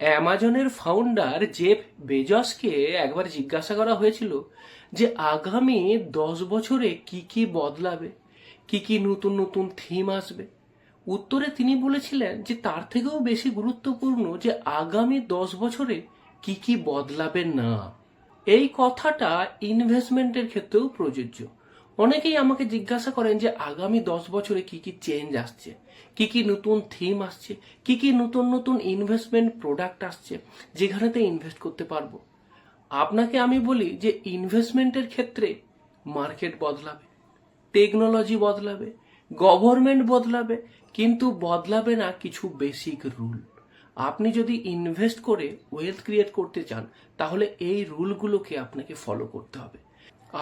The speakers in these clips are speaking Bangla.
অ্যামাজনের ফাউন্ডার জেফ বেজসকে একবার জিজ্ঞাসা করা হয়েছিল যে আগামী 10 বছরে কি কি বদলাবে, কি কি নতুন নতুন থিম আসবে। উত্তরে তিনি বলেছিলেন যে তার থেকেও বেশি গুরুত্বপূর্ণ যে আগামী 10 বছরে কি কি বদলাবে না। এই কথাটা ইনভেস্টমেন্টের ক্ষেত্রেও প্রযোজ্য। অনেকেই আমাকে জিজ্ঞাসা করেন যে আগামী 10 বছরে কি কি চেঞ্জ আসছে, কি কি নতুন থিম আসছে, কি কি নতুন নতুন ইনভেস্টমেন্ট প্রোডাক্ট আসছে যেখানেতে ইনভেস্ট করতে পারবো। আপনাকে আমি বলি যে ইনভেস্টমেন্টের ক্ষেত্রে মার্কেট বদলাবে, টেকনোলজি বদলাবে, গভর্নমেন্ট বদলাবে, কিন্তু বদলাবে না কিছু বেসিক রুল। আপনি যদি ইনভেস্ট করে ওয়েলথ ক্রিয়েট করতে চান তাহলে এই রুলগুলোকে আপনাকে ফলো করতে হবে।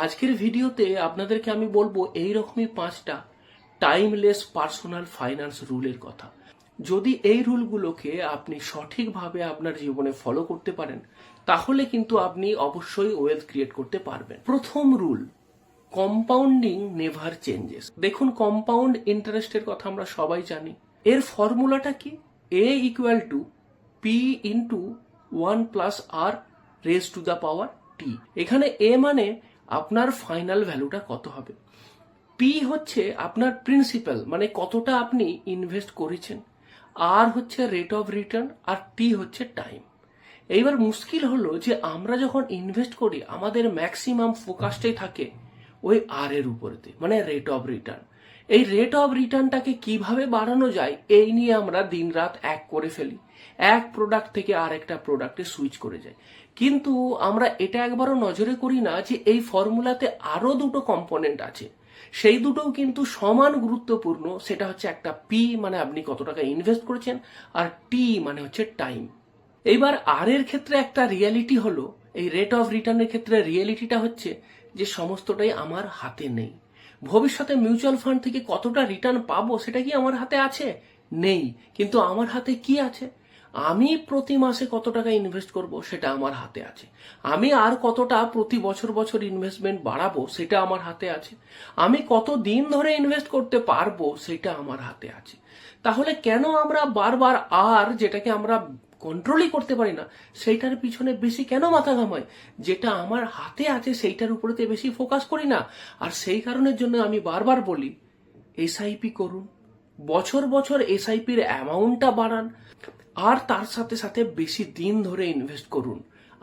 আজকের ভিডিওতে আপনাদেরকে আমি বলবো এইরকমই 5টা টাইমলেস পার্সোনাল ফাইন্যান্স রুলের কথা। যদি এই রুলগুলোকে আপনি সঠিকভাবে আপনার জীবনে ফলো করতে পারেন তাহলে কিন্তু আপনি অবশ্যই ওয়েলথ ক্রিয়েট করতে পারবেন। প্রথম রুল, কম্পাউন্ডিং নেভার চেঞ্জেস। দেখুন, কম্পাউন্ড ইন্টারেস্টের কথা আমরা সবাই জানি। এর ফর্মুলাটা কি? A equal to P into 1 + R raise to the power T। এখানে A মানে আপনার ফাইনাল ভ্যালুটা কত হবে, P হচ্ছে আপনার প্রিন্সিপাল মানে কতটা আপনি ইনভেস্ট করেছেন, R হচ্ছে রেট অফ রিটার্ন, আর T হচ্ছে টাইম। এইবার মুশকিল হলো যে আমরা যখন ইনভেস্ট করি আমাদের ম্যাক্সিমাম ফোকাসটাই থাকে ওই আর এর উপরেতে, মানে রেট অফ রিটার্ন। এই রেট অফ রিটার্নটাকে কিভাবে বাড়ানো যায় এই নিয়ে আমরা দিনরাত এক করে ফেলি, এক প্রোডাক্ট থেকে আরেকটা প্রোডাক্টে সুইচ করে যাই। কিন্তু আমরা এটা একবারও নজরে করি না যে এই ফর্মুলাতে আরো দুটো কম্পোনেন্ট আছে, সেই দুটোও কিন্তু সমান গুরুত্বপূর্ণ। সেটা হচ্ছে একটা পি মানে আপনি কত টাকা ইনভেস্ট করেছেন, আর টি মানে হচ্ছে টাইম। এইবার আর এর ক্ষেত্রে একটা রিয়ালিটি হলো, এই রেট অফ রিটার্নের ক্ষেত্রে রিয়ালিটিটা হচ্ছে যে সমস্তটাই আমার হাতে নেই। ভবিষ্যতে মিউচুয়াল ফান্ড থেকে কতটা রিটার্ন পাবো সেটা কি আমার হাতে আছে? নেই। কিন্তু আমার হাতে কি আছে? আমি প্রতি মাসে কত টাকা ইনভেস্ট করব সেটা আমার হাতে আছে। আমি আর কতটা প্রতি বছর বছর ইনভেস্টমেন্ট বাড়াবো সেটা আমার হাতে আছে। আমি কত দিন ধরে ইনভেস্ট করতে পারবো সেটা আমার হাতে আছে। তাহলে কেন আমরা বারবার আর যেটাকে আমরা কন্ট্রোলই করতে পারি না সেইটার পিছনে বেশি কেন মাথা ঘামাই? যেটা আমার হাতে আছে সেইটার উপরেতে বেশি ফোকাস করি না। আর সেই কারণের জন্য আমি বারবার বলি এসআইপি করুন, বছর বছর এসআইপির অ্যামাউন্টটা বাড়ান, আর তার সাথে সাথে বেশি দিন ধরে ইনভেস্ট করুন,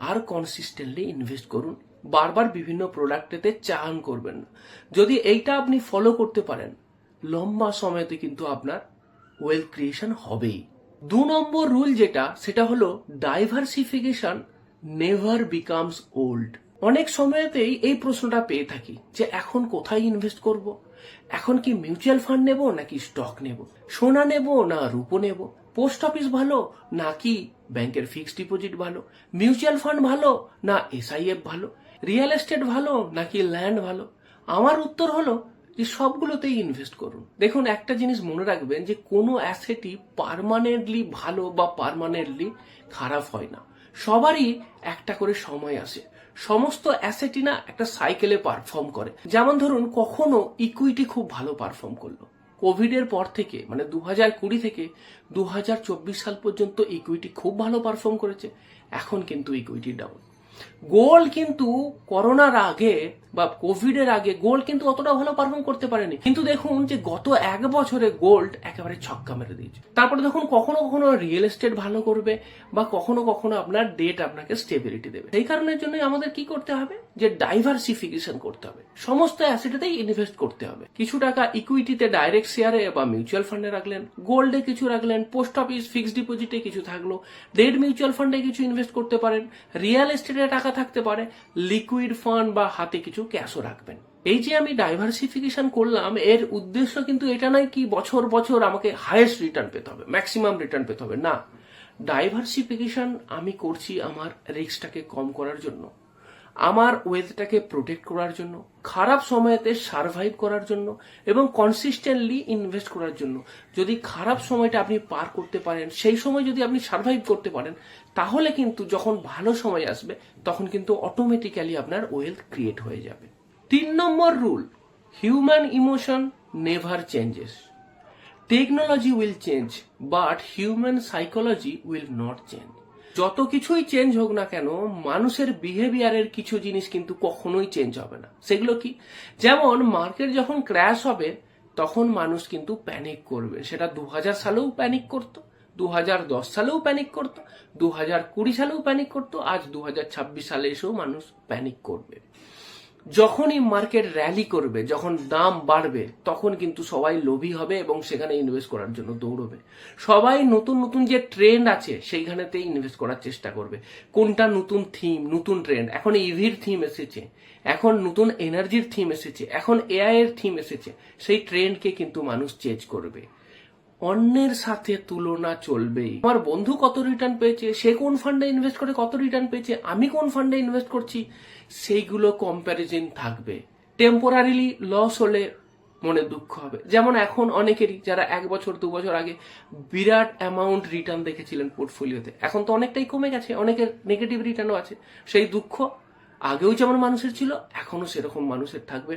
আর কনসিস্টেন্টলি ইনভেস্ট করুন। বারবার বিভিন্ন প্রোডাক্টেতে চান করবেন না। যদি এইটা আপনি ফলো করতে পারেন লম্বা সময়তে কিন্তু আপনার ওয়েলথ ক্রিয়েশন হবেই। 2 নম্বর রুল যেটা, সেটা হলো ডাইভার্সিফিকেশন নেভার বিকামস ওল্ড। অনেক সময়তেই এই প্রশ্নটা পেয়ে থাকি যে এখন কোথায় ইনভেস্ট করব, এখন কি মিউচুয়াল ফান্ড নেব নাকি স্টক নেব, সোনা নেব না রূপো নেব, পোস্ট অফিস ভালো নাকি ব্যাংকের ফিক্সড ডিপোজিট ভালো, মিউচুয়াল ফান্ড ভালো না এসআইএফ ভালো, রিয়েল এস্টেট ভালো নাকি ল্যান্ড ভালো? আমার উত্তর হলো যে সবগুলোতেই ইনভেস্ট করুন। দেখুন, একটা জিনিস মনে রাখবেন যে কোনো অ্যাসেটই পার্মানেন্টলি ভালো বা পার্মানেন্টলি খারাপ হয় না। সবারই একটা করে সময় আসে। সমস্ত অ্যাসেটই না একটা সাইকেলে পারফর্ম করে। যেমন ধরুন, কখনো ইকুইটি খুব ভালো পারফর্ম করলো, কোভিডের পর থেকে মানে 2020 থেকে 2024 সাল পর্যন্ত ইকুইটি খুব ভালো পারফর্ম করেছে। এখন কিন্তু ইকুইটি ডাউন। গোল্ড কিন্তু করোনার আগে বা কোভিডের আগে গোল্ড কিন্তু অতটা ভালো পারফর্ম করতে পারেনি, কিন্তু দেখুন যে গত 1 বছরে গোল্ড একেবারে ছক্কা মেরে দিয়েছে। তারপরে দেখুন কখনো কখনো রিয়েল এস্টেট ভালো করবে বা কখনো কখনো আপনার ডেট আপনাকে স্টেবিলিটি দেবে। এই কারণের জন্য আমাদের কি করতে হবে যে ডাইভার্সিফিকেশন করতে হবে, সমস্ত অ্যাসেটেতেই ইনভেস্ট করতে হবে। কিছু টাকা ইকুইটিতে ডাইরেক্ট শেয়ারে বা মিউচুয়াল ফান্ডে রাখলেন, গোল্ডে কিছু রাখলেন, পোস্ট অফিস ফিক্সড ডিপোজিটে কিছু থাকলো, ডেট মিউচুয়াল ফান্ডে কিছু ইনভেস্ট করতে পারেন, রিয়েল এস্টেটে টাকা থাকতে পারে, লিকুইড ফান্ড বা হাতে কিছু ক্যাশও রাখবেন। এই যে আমি ডাইভার্সিফিকেশন করলাম, এর উদ্দেশ্য কিন্তু এটা নয় কি বছর বছর আমাকে হাইয়েস্ট রিটার্ন পেতে হবে, ম্যাক্সিমাম রিটার্ন পেতে হবে, না। ডাইভার্সিফিকেশন আমি করছি আমার রিস্কটাকে কম করার জন্য, আমার ওয়েলথটাকে প্রোটেক্ট করার জন্য, খারাপ সময়তে সার্ভাইভ করার জন্য এবং কনসিস্টেন্টলি ইনভেস্ট করার জন্য। যদি খারাপ সময়টা আপনি পার করতে পারেন, সেই সময় যদি আপনি সার্ভাইভ করতে পারেন, তাহলে কিন্তু যখন ভালো সময় আসবে তখন কিন্তু অটোমেটিক্যালি আপনার ওয়েলথ ক্রিয়েট হয়ে যাবে। 3 number rule, human emotion never changes. Technology will change but human psychology will not change. যত কিছুই চেঞ্জ হোক না কেন, মানুষের বিহেভিয়ারের কিছু জিনিস কিন্তু কখনোই চেঞ্জ হবে না। সেগুলো কি? যেমন মার্কেট যখন ক্র্যাশ হবে তখন মানুষ কিন্তু প্যানিক করবে। সেটা 2000 সালেও প্যানিক করতো, 2010 সালেও প্যানিক করতো, 2020 সালেও প্যানিক করতো, আজ 2026 সালে এসেও মানুষ প্যানিক করবে। যখনই মার্কেট র্যালি করবে, যখন দাম বাড়বে, তখন কিন্তু সবাই লোভী হবে এবং সেখানে ইনভেস্ট করার জন্য দৌড়বে। সবাই নতুন নতুন যে ট্রেন্ড আছে সেইখানেতে ইনভেস্ট করার চেষ্টা করবে। কোনটা নতুন থিম, নতুন ট্রেন্ড, এখন ইভির থিম এসেছে, এখন নতুন এনার্জির থিম এসেছে, এখন এআই এর থিম এসেছে, সেই ট্রেন্ডকে কিন্তু মানুষ চেঞ্জ করবে। অন্যের সাথে তুলনা চলবেই। আমার বন্ধু কত রিটার্ন পেয়েছে, সে কোন ফান্ডে ইনভেস্ট করে কত রিটার্ন পেয়েছে, আমি কোন ফান্ডে ইনভেস্ট করছি, সেইগুলো কম্প্যারিজন থাকবে। টেম্পোরারিলি লস হলে মনে দুঃখ হবে। যেমন এখন অনেকেরই যারা 1 বছর 2 বছর আগে বিরাট অ্যামাউন্ট রিটার্ন দেখেছিলেন পোর্টফোলিওতে, এখন তো অনেকটাই কমে গেছে, অনেকের নেগেটিভ রিটার্নও আছে। সেই দুঃখ আগেও যেমন মানুষের ছিল, এখনো সেরকম মানুষের থাকবে।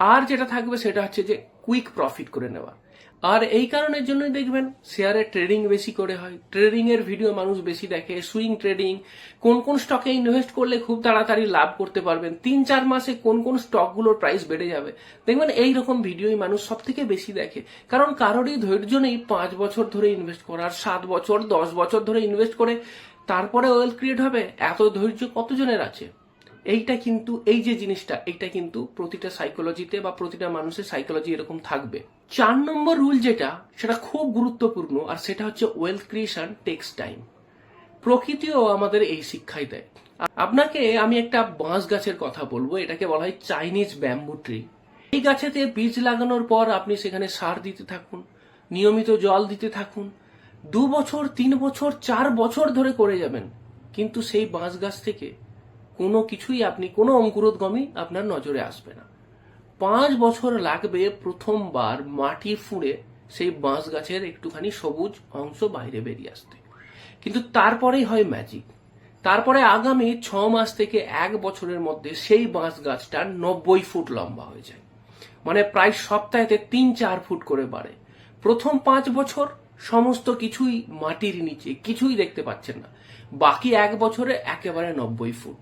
আর যেটা থাকবে সেটা হচ্ছে যে কুইক প্রফিট করে নেওয়া। আর এই কারণের জন্যই দেখবেন শেয়ারে ট্রেডিং বেশি করে হয়, ট্রেডিং এর ভিডিও মানুষ বেশি দেখে, সুইং ট্রেডিং, কোন কোন স্টকে ইনভেস্ট করলে খুব তাড়াতাড়ি লাভ করতে পারবেন, 3-4 মাসে কোন কোন স্টকগুলোর প্রাইস বেড়ে যাবে, দেখবেন এই রকম ভিডিওই মানুষ সব থেকে বেশি দেখে। কারণ কারোরই ধৈর্য নেই 5 বছর ধরে ইনভেস্ট করার, 7 বছর 10 বছর ধরে ইনভেস্ট করে তারপরে ওয়েলথ ক্রিয়েট হবে। এত ধৈর্য কতজনের আছে? এইটা কিন্তু, এই যে জিনিসটা, এইটা কিন্তু প্রতিটা সাইকোলজিতে বা প্রতিটা মানুষের সাইকোলজি এরকম থাকবে। 4 নম্বর রুল যেটা, সেটা খুব গুরুত্বপূর্ণ, আর সেটা হচ্ছে ওয়েলথ ক্রিয়েশন টেক্স টাইম। প্রকৃতিও আমাদের এই শিক্ষাই দেয়। আপনাকে আমি একটা বাঁশ গাছের কথা বলবো, এটাকে বলা হয় চাইনিজ ব্যাম্বু ট্রি। এই গাছেতে বীজ লাগানোর পর আপনি সেখানে সার দিতে থাকুন, নিয়মিত জল দিতে থাকুন, 2 বছর 3 বছর 4 বছর ধরে করে যাবেন, কিন্তু সেই বাঁশ গাছ থেকে কোনো কিছুই, আপনি কোনো অঙ্কুরোদ্গমই আপনার নজরে আসবে না। 5 বছর লাগবে প্রথমবার মাটি ফুঁড়ে সেই বাঁশ গাছের একটুখানি সবুজ অংশ বাইরে বেরিয়ে আসতে, কিন্তু তারপরেই হয় ম্যাজিক। তারপরে আগামী 6 মাস থেকে 1 বছরের মধ্যে সেই বাঁশ গাছটা 90 ফুট লম্বা হয়ে যায়, মানে প্রায় সপ্তাহেতে 3-4 ফুট করে বাড়ে। প্রথম 5 বছর সমস্ত কিছুই মাটির নিচে, কিছুই দেখতে পাচ্ছেন না, বাকি 1 বছরে একেবারে 90 ফুট।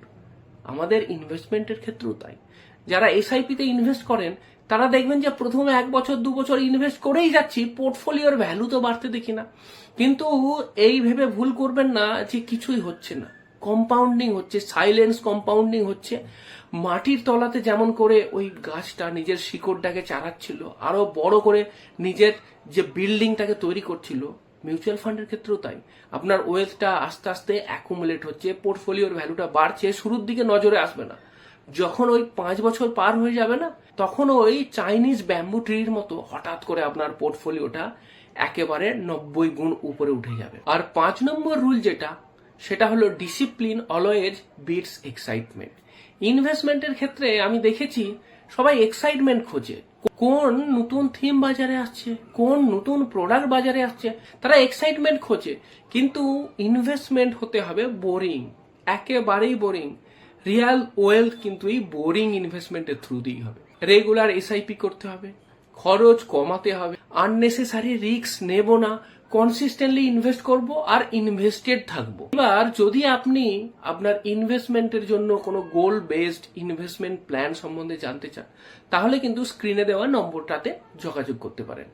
আমাদের ইনভেস্টমেন্টের ক্ষেত্রেও তাই। যারা এসআইপিতে ইনভেস্ট করেন তারা দেখবেন যে প্রথমে 1 বছর 2 বছর ইনভেস্ট করেই যাচ্ছি, পোর্টফোলিওর ভ্যালু তো বাড়তে দেখি না। কিন্তু এই ভেবে ভুল করবেন না যে কিছুই হচ্ছে না, কম্পাউন্ডিং হচ্ছে, সাইলেন্স কম্পাউন্ডিং হচ্ছে। মাটির তলাতে যেমন করে ওই গাছটা নিজের শিকড়টাকে চারাচ্ছিল, আরো বড় করে নিজের যে বিল্ডিংটাকে তৈরি করছিল, মিউচুয়াল ফান্ডের ক্ষেত্রেও তাই। আপনার ওয়েলথটা আস্তে আস্তে অ্যাকুমুলেট হচ্ছে, পোর্টফোলিওর ভ্যালুটা বাড়ছে, শুরুর দিকে নজরে আসবে না। যখন ওই 5 বছর পার হয়ে যাবে না, তখন ওই চাইনিজ ব্যাম্বু ট্রির মতো হঠাৎ করে আপনার পোর্টফোলিওটা একেবারে 90 গুণ উপরে উঠে যাবে। আর 5 নম্বর রুল যেটা, সেটা হলো ডিসিপ্লিন অলওয়েজ বিটস এক্সাইটমেন্ট। ইনভেস্টমেন্টের ক্ষেত্রে আমি দেখেছি সবাই এক্সাইটমেন্ট খোঁজে, কোন নতুন থিম বাজারে আসছে, কোন নতুন প্রোডাক্ট বাজারে আসছে, তারা এক্সাইটমেন্ট খোঁজে। কিন্তু ইনভেস্টমেন্ট হতে হবে বোরিং, একেবারেই বোরিং। রিয়াল ওয়েলথ কিন্তু এই বোরিং ইনভেস্টমেন্টের থ্রু দিয়েই হবে। রেগুলার এসআইপি করতে হবে, খরচ কমাতে হবে, আননেসেসারি রিস্ক নেব না, কনসিস্টেন্টলি ইনভেস্ট করব আর ইনভেস্টেড থাকবো। এবার যদি আপনি আপনার ইনভেস্টমেন্টের জন্য কোনো গোল বেসড ইনভেস্টমেন্ট প্ল্যান সম্বন্ধে জানতে চান, তাহলে কিন্তু স্ক্রিনে দেওয়া নম্বরটাতে যোগাযোগ করতে পারেন।